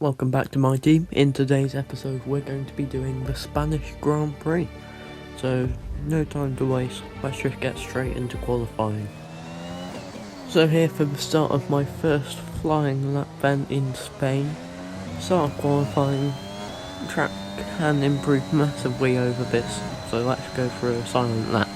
welcome back to my team. In today's episode we're going to be doing the Spanish Grand Prix. So no time to waste, let's just get straight into qualifying. So here for the start of my first flying lap event in Spain. Start of qualifying, track can improve massively over this, so let's go for a silent lap.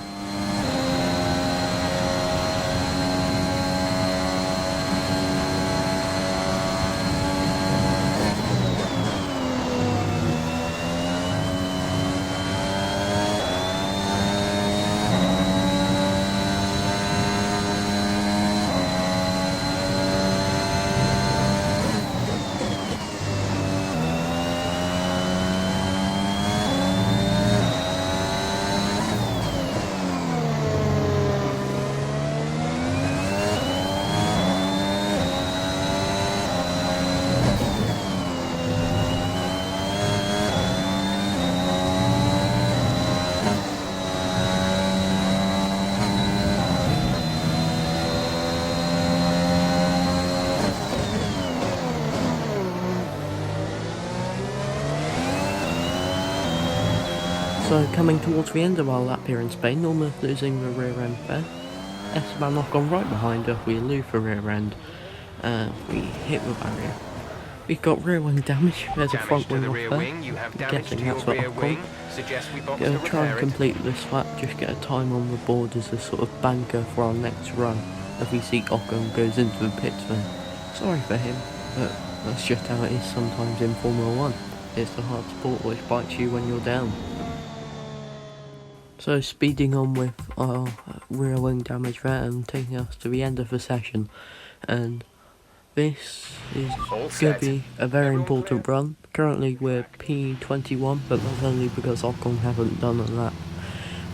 So coming towards the end of our lap here in Spain, Novmerc losing the rear end there. Esteban Ocon right behind her, we lose the rear end, we hit the barrier. We've got rear wing damage, there's a front wing off there, I'm guessing that's what Ocon. Gonna try and complete this lap, just get a time on the board as a sort of banker for our next run, as we see Ocon goes into the pits there. Sorry for him, but that's just how it is sometimes in Formula 1. It's the hard sport which bites you when you're down. So speeding on with our rear wing damage there and taking us to the end of the session, and this is going to be a very important run. Currently we're P21, but that's only because Ocon haven't done a lap,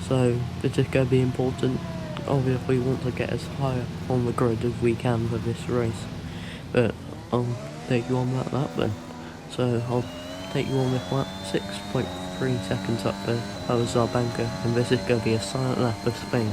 so this is going to be important. Obviously we want to get as high up on the grid as we can for this race, but I'll take you on that lap then. So I'll take you on this lap, 6.3 seconds up there, that was our banker, and this is going to be a silent lap of Spain.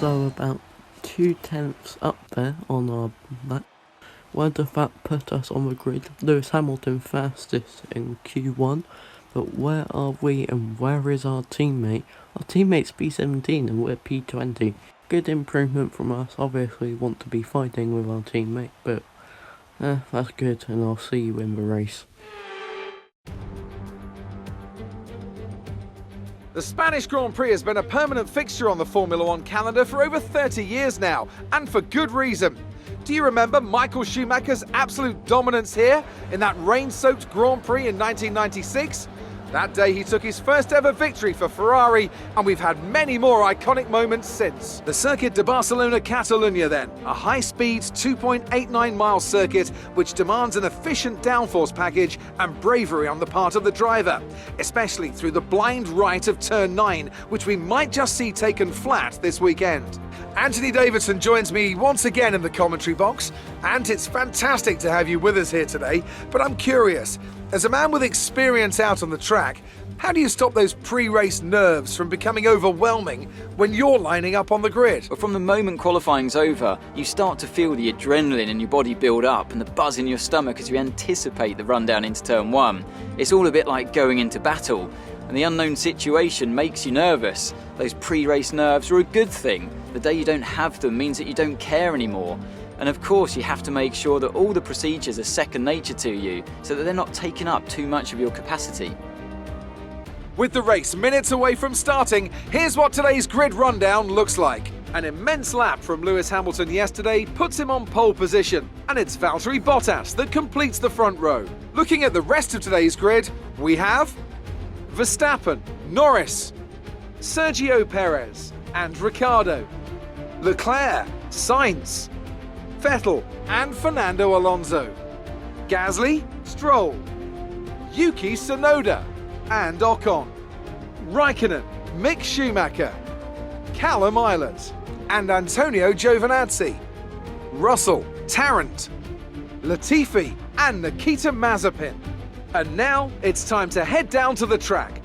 So about 2/10 up there on our lap. Where does that put us on the grid? Lewis Hamilton fastest in Q1, but where are we and where is our teammate? Our teammate's P17 and we're P20. Good improvement from us. Obviously want to be fighting with our teammate, but that's good, and I'll see you in the race. The Spanish Grand Prix has been a permanent fixture on the Formula 1 calendar for over 30 years now, and for good reason. Do you remember Michael Schumacher's absolute dominance here in that rain-soaked Grand Prix in 1996? That day he took his first ever victory for Ferrari, and we've had many more iconic moments since. The Circuit de Barcelona-Catalunya then, a high-speed 2.89-mile circuit which demands an efficient downforce package and bravery on the part of the driver, especially through the blind right of turn 9, which we might just see taken flat this weekend. Anthony Davidson joins me once again in the commentary box, and it's fantastic to have you with us here today, but I'm curious, as a man with experience out on the track, How do you stop those pre-race nerves from becoming overwhelming when you're lining up on the grid? But from the moment qualifying's over, you start to feel the adrenaline in your body build up and the buzz in your stomach as you anticipate the run down into turn 1. It's all a bit like going into battle, and the unknown situation makes you nervous. Those pre-race nerves are a good thing. The day you don't have them means that you don't care anymore. And of course you have to make sure that all the procedures are second nature to you, so that they're not taking up too much of your capacity. With the race minutes away from starting, here's what today's grid rundown looks like. An immense lap from Lewis Hamilton yesterday puts him on pole position, and it's Valtteri Bottas that completes the front row. Looking at the rest of today's grid, we have Verstappen, Norris, Sergio Perez and Ricciardo, Leclerc, Sainz, Vettel and Fernando Alonso, Gasly, Stroll, Yuki Tsunoda and Ocon, Raikkonen, Mick Schumacher, Callum Eilert and Antonio Giovinazzi, Russell, Tarrant, Latifi and Nikita Mazepin. And now it's time to head down to the track.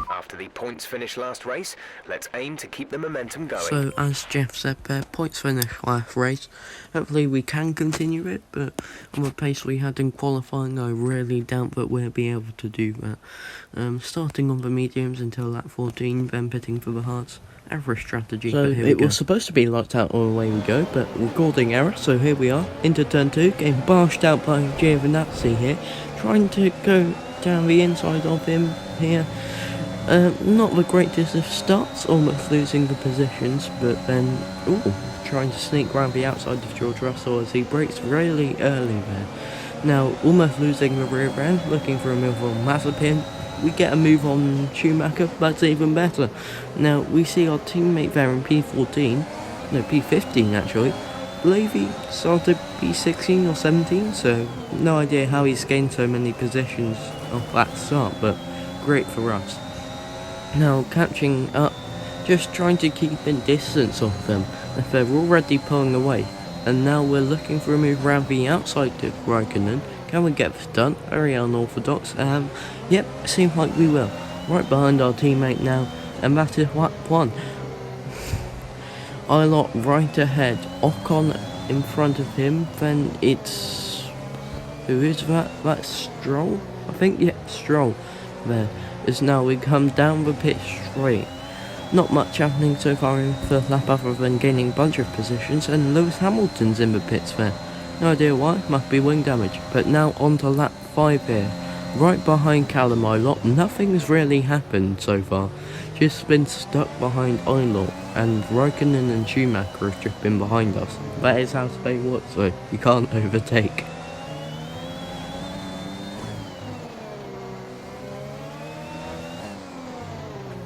After the points finish last race, let's aim to keep the momentum going. So, as Jeff said, points finish last race. Hopefully we can continue it, but on the pace we had in qualifying, I really doubt that we'll be able to do that. Starting on the mediums until lap 14, then pitting for the hards. Average strategy, So but here it we go. was supposed to be locked out all the way we go, but recording error, so here we are, into turn 2, getting bashed out by Giovinazzi here, trying to go down the inside of him here. Not the greatest of starts, almost losing the positions, but then, trying to sneak around the outside of George Russell as he brakes really early there. Now, almost losing the rear end, looking for a move on Mazepin. We get a move on Schumacher, that's even better. Now, we see our teammate there in P15 actually. I believe he started P16 or 17, so no idea how he's gained so many positions off that start, but great for us. Now, catching up, just trying to keep in distance of them, if they're already pulling away. And now we're looking for a move around the outside of Raikkonen. Can we get this done? Very unorthodox. Yep, seems like we will. Right behind our teammate now, and that is lap 1. Eilert right ahead, Ocon in front of him, then it's... who is that? That's Stroll? I think, yeah, Stroll there. As now we come down the pit straight. Not much happening so far in the first lap other than gaining a bunch of positions, and Lewis Hamilton's in the pits there. No idea why, must be wing damage. But now on to lap 5 here. Right behind Callum Eilert, nothing's really happened so far. Just been stuck behind Eilert, and Raikkonen and Schumacher have just been behind us. That is how Spain works though, you can't overtake.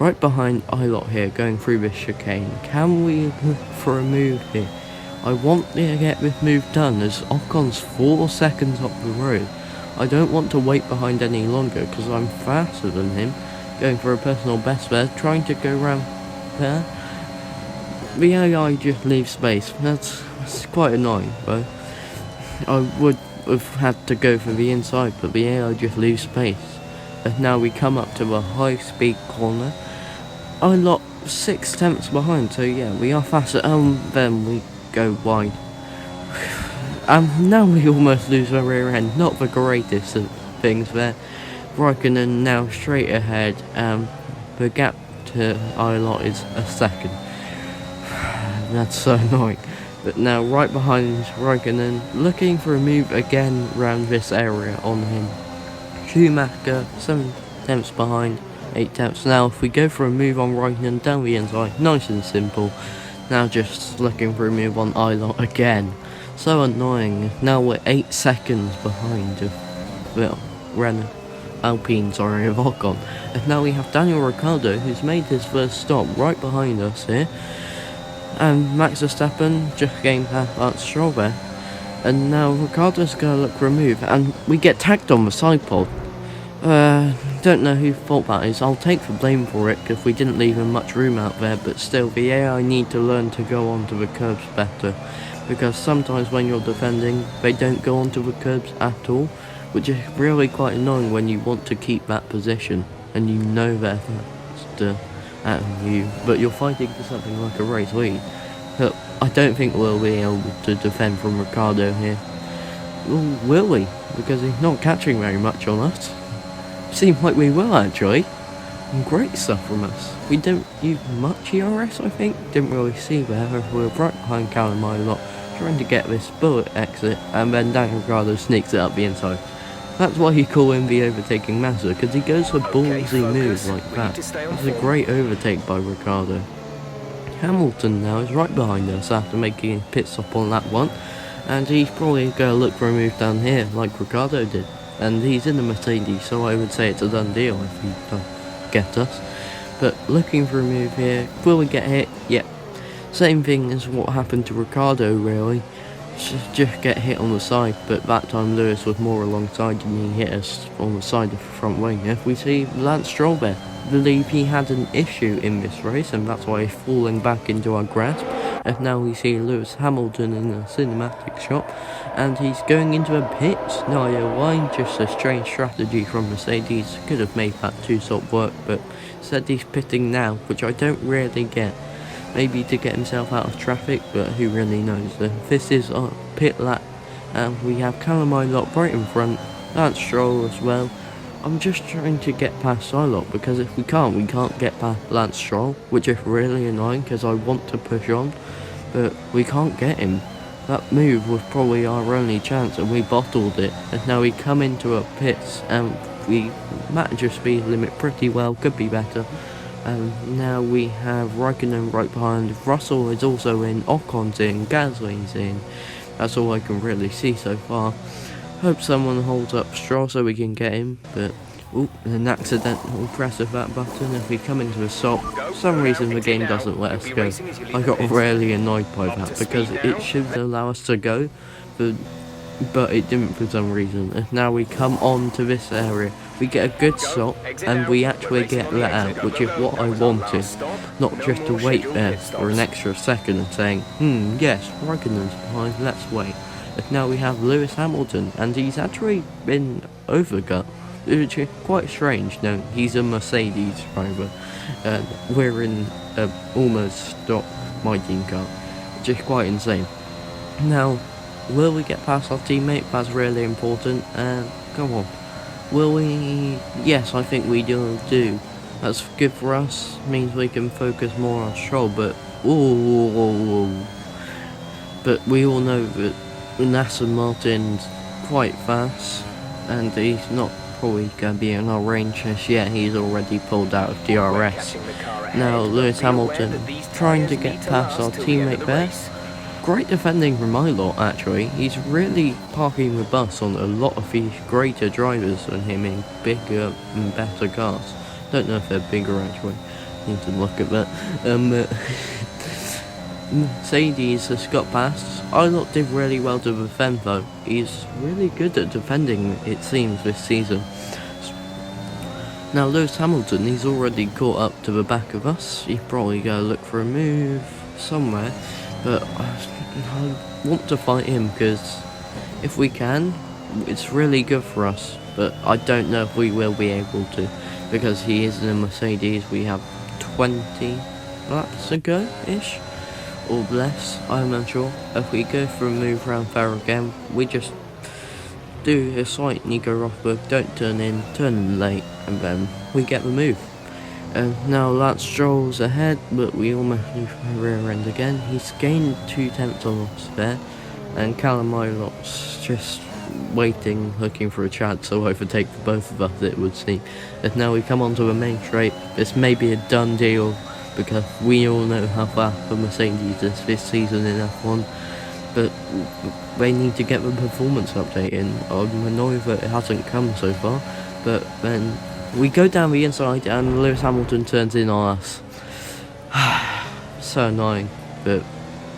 Right behind Eilert here, going through this chicane. Can we look for a move here? I want to get this move done as Ocon's 4 seconds up the road. I don't want to wait behind any longer because I'm faster than him. Going for a personal best there, trying to go around there. The AI just leaves space. That's quite annoying, but I would have had to go for the inside, but the AI just leaves space. And now we come up to a high speed corner. Eilert 6 tenths behind, so yeah, we are faster. Then we go wide. Now we almost lose the rear end. Not the greatest of things there. Raikkonen now straight ahead. The gap to Eilert is a second. That's so annoying. But now right behind Raikkonen, looking for a move again around this area on him. Schumacher 7 tenths behind, 8 tenths. Now if we go for a move on Raikkonen down the inside, nice and simple. Now just looking for a move on Eilert again. So annoying. Now we're 8 seconds behind of Alpine, of Ocon. And now we have Daniel Ricciardo, who's made his first stop right behind us here. And Max Verstappen just gained past that Stroll there. And now Ricciardo's going to look for a move, and we get tagged on the side pod. Don't know whose fault that is. I'll take the blame for it because we didn't leave him much room out there, but still the AI need to learn to go onto the curbs better, because sometimes when you're defending they don't go onto the curbs at all. which is really quite annoying when you want to keep that position and you know they're faster at you, but you're fighting for something like a race lead. But I don't think we'll be able to defend from Ricciardo here. Well, will we? Because he's not catching very much on us. Seems like we will actually. Great stuff from us. We don't use much ERS, I think. Didn't really see there. We're right behind Callum a lot, trying to get this bullet exit, and then Daniel Ricciardo sneaks it up the inside. That's why you call him the overtaking master, because he goes for ballsy moves like that. It's a great overtake by Ricciardo. Hamilton now is right behind us after making a pit stop on that one, and he's probably going to look for a move down here like Ricciardo did. And he's in the Mercedes, so I would say it's a done deal if he does get us. But looking for a move here, will we get hit? Yep. Same thing as what happened to Ricciardo really. Just get hit on the side, but that time Lewis was more alongside and he hit us on the side of the front wing. If we see Lance Stroll there, I believe he had an issue in this race and that's why he's falling back into our grasp. And now we see Lewis Hamilton in a cinematic shot and he's going into a pit. No idea why, just a strange strategy from Mercedes. Could have made that two-stop work, but instead he's pitting now, which I don't really get. Maybe to get himself out of traffic, but who really knows. This is our pit lap and we have Callum right in front, Lance Stroll as well. I'm just trying to get past Silot because if we can't get past Lance Stroll, which is really annoying because I want to push on, but we can't get him. That move was probably our only chance and we bottled it, and now we come into a pits and we manage a speed limit pretty well, could be better. And now we have Raikkonen right behind, Russell is also in, Ocon's in, Gasly's in. That's all I can really see so far. Hope someone holds up Stroll so we can get him, but an accidental press of that button. If we come into a stop, for some reason the game doesn't let us go. I got really annoyed by that because it should allow us to go, but it didn't for some reason. And now we come on to this area, we get a good stop and we actually get let out, which is what I wanted, not just to wait there for an extra second and saying, yes, Raikkonen's behind, let's wait. And now we have Lewis Hamilton and he's actually been overcut, which is quite strange. No, he's a Mercedes driver and we're in a almost stock MyTeam car, which is quite insane. Now, will we get past our teammate? That's really important. Come on. Will we? Yes, I think we do. That's good for us. Means we can focus more on Stroll, but but we all know that Aston Martin's quite fast, and he's not probably going to be in our range just yet. He's already pulled out of DRS. Now Lewis Hamilton trying to get past our teammate there. Great defending from my lot actually. He's really parking the bus on a lot of these greater drivers than him in bigger and better cars. Don't know if they're bigger actually. Need to look at that. Mercedes has got past. Ilott did really well to defend though. He's really good at defending, it seems, this season. Now Lewis Hamilton, he's already caught up to the back of us. He's probably going to look for a move somewhere. But I want to fight him because if we can, it's really good for us. But I don't know if we will be able to because he is in a Mercedes. We have 20 laps to go-ish or less, I'm not sure. If we go for a move around there again, we just do a slight Nico Rosberg, don't turn in late, and then we get the move. And now Lance Stroll's ahead, but we almost move the rear end again. He's gained 2/10 on us there, and Callum Ilott's just waiting, looking for a chance to overtake for both of us, it would seem. And now we come onto the main straight. This may be a done deal, because we all know how fast the Mercedes is this season in F1, but they need to get the performance update in. I'm annoyed that it hasn't come so far, but then we go down the inside and Lewis Hamilton turns in on us. So annoying, but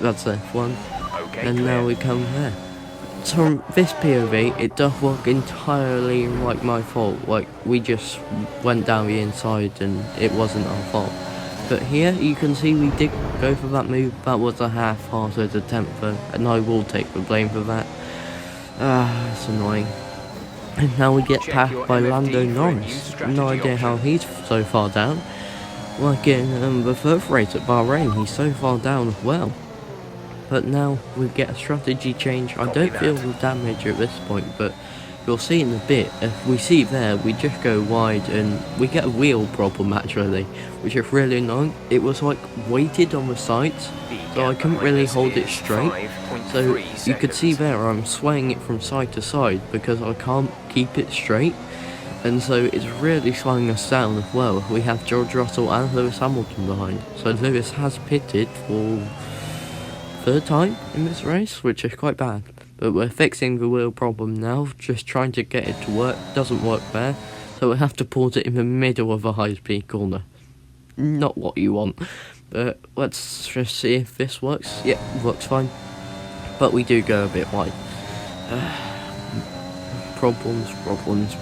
that's F1. And now we come there. So from this POV, it does look entirely like my fault, like we just went down the inside and it wasn't our fault. But here you can see we did go for that move. That was a half-hearted attempt though, and I will take the blame for that. It's annoying. And now we get Check passed your by MFD Lando for a new Norris. strategy No idea how option. he's so far down. Like in the first race at Bahrain, he's so far down as well. But now we get a strategy change. I Copy don't feel that. the damage at this point, but you'll see in a bit. If we see there, we just go wide and we get a wheel problem actually, which is really annoying. It was like weighted on the sides, so I couldn't really hold it straight. So you could see there I'm swaying it from side to side because I can't keep it straight. And so it's really slowing us down as well. We have George Russell and Lewis Hamilton behind. So Lewis has pitted for third time in this race, which is quite bad. But we're fixing the wheel problem now, just trying to get it to work. Doesn't work there, so we have to pause it in the middle of a high-speed corner. Not what you want, but let's just see if this works. Yep, works fine. But we do go a bit wide. Problems.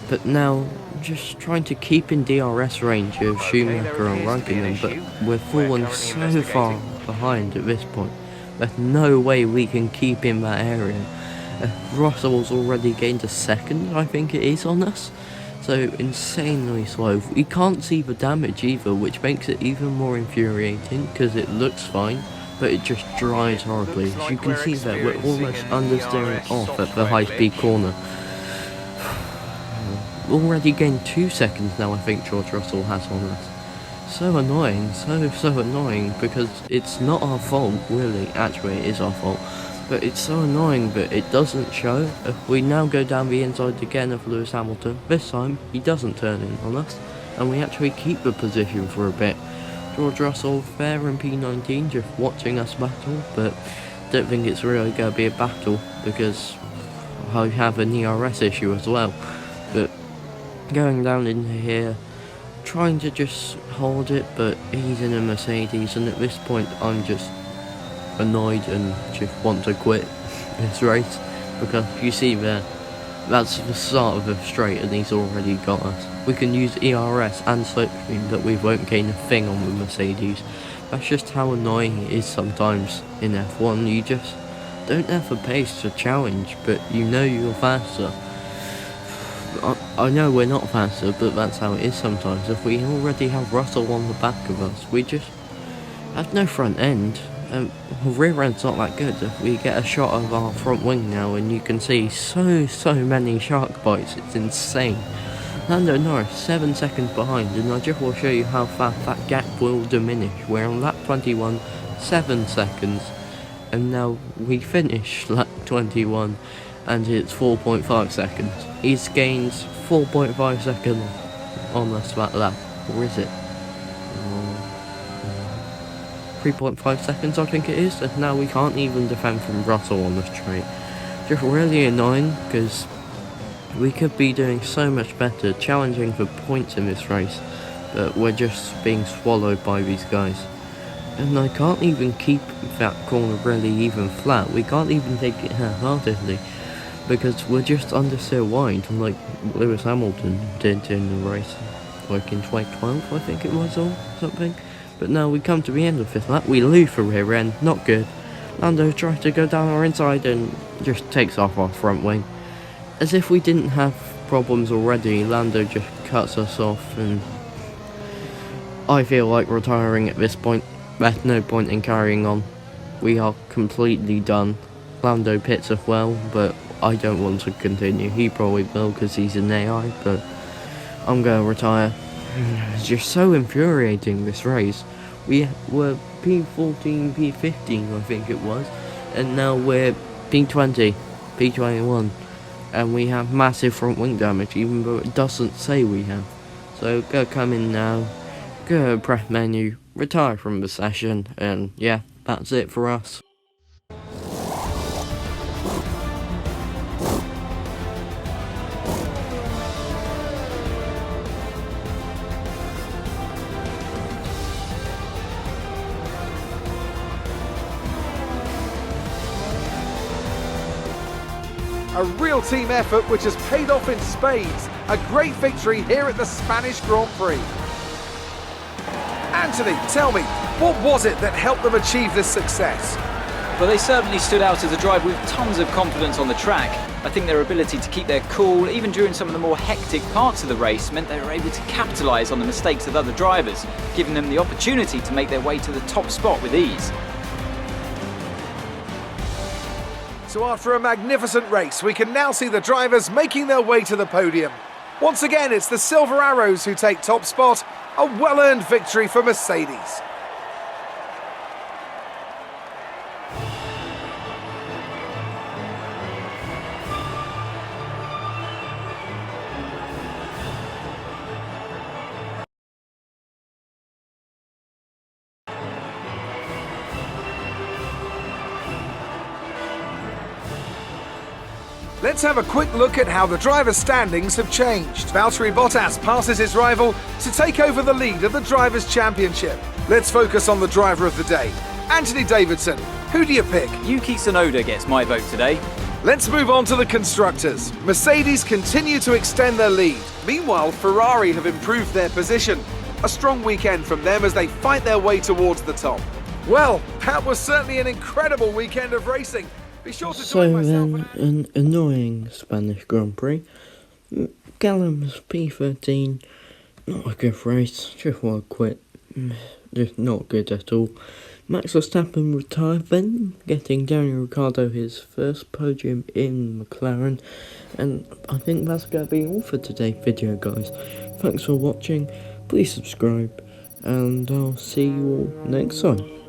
But now, just trying to keep in DRS range of Schumacher and Raikkonen, but we're falling so far behind at this point. There's no way we can keep in that area. Russell's already gained a second, I think it is, on us. So insanely slow. We can't see the damage either, which makes it even more infuriating because it looks fine, but it just drives horribly. As you can see that we're almost understeering off at the high-speed corner. Already gained 2 seconds now, I think George Russell has on us. So annoying, so annoying, because it's not our fault, really. Actually, it is our fault. But it's so annoying that it doesn't show. If we now go down the inside again of Lewis Hamilton, this time he doesn't turn in on us, and we actually keep the position for a bit. George Russell fair in P19, just watching us battle, but don't think it's really going to be a battle because I have an ERS issue as well. But going down into here, trying to just hold it, but he's in a Mercedes, and at this point I'm just annoyed and just want to quit this race, because you see there, that's the start of the straight and he's already got us. We can use ERS and slipstream, but we won't gain a thing on the Mercedes. That's just how annoying it is sometimes in F1. You just don't have the pace to challenge, but you know you're faster. I know we're not faster, but that's how it is sometimes. If we already have Russell on the back of us, we just have no front end. Rear end's not that good. If we get a shot of our front wing now, and you can see so many shark bites, it's insane. Lando Norris 7 seconds behind, and I just will show you how fast that gap will diminish. We're on lap 21, 7 seconds, and now we finish lap 21, and it's 4.5 seconds. He's gained 4.5 seconds on us that lap, or is it? 3.5 seconds I think it is, and now we can't even defend from Russell on this straight. Just really annoying, because we could be doing so much better, challenging for points in this race, but we're just being swallowed by these guys. And I can't even keep that corner really even flat. We can't even take it half-heartedly, because we're just under so wide, like Lewis Hamilton did in the race, like in 2012 I think it was, or something. But now we come to the end of this lap, we lose the rear end, not good. Lando tries to go down our inside and just takes off our front wing. As if we didn't have problems already, Lando just cuts us off, and I feel like retiring at this point. There's no point in carrying on. We are completely done. Lando pits as well, but I don't want to continue. He probably will because he's an AI, but I'm going to retire. It's just so infuriating, this race. We were P14, P15 I think it was, and now we're P20, P21, and we have massive front wing damage even though it doesn't say we have. So go come in now, go press menu, retire from the session, and yeah, that's it for us. A real team effort which has paid off in spades. A great victory here at the Spanish Grand Prix. Anthony, tell me, what was it that helped them achieve this success? But they certainly stood out as a driver with tons of confidence on the track. I think their ability to keep their cool, even during some of the more hectic parts of the race, meant they were able to capitalise on the mistakes of other drivers, giving them the opportunity to make their way to the top spot with ease. So after a magnificent race, we can now see the drivers making their way to the podium. Once again, it's the Silver Arrows who take top spot, a well-earned victory for Mercedes. Let's have a quick look at how the driver's standings have changed. Valtteri Bottas passes his rival to take over the lead of the Drivers' Championship. Let's focus on the driver of the day. Anthony Davidson, who do you pick? Yuki Tsunoda gets my vote today. Let's move on to the constructors. Mercedes continue to extend their lead. Meanwhile, Ferrari have improved their position. A strong weekend from them as they fight their way towards the top. Well, that was certainly an incredible weekend of racing. Be sure to join So myself then, an annoying Spanish Grand Prix. Callum's P13, not a good race, just want to quit, just not good at all. Max Verstappen retired then, getting Daniel Ricciardo his first podium in McLaren, and I think that's going to be all for today's video, guys. Thanks for watching, please subscribe, and I'll see you all next time.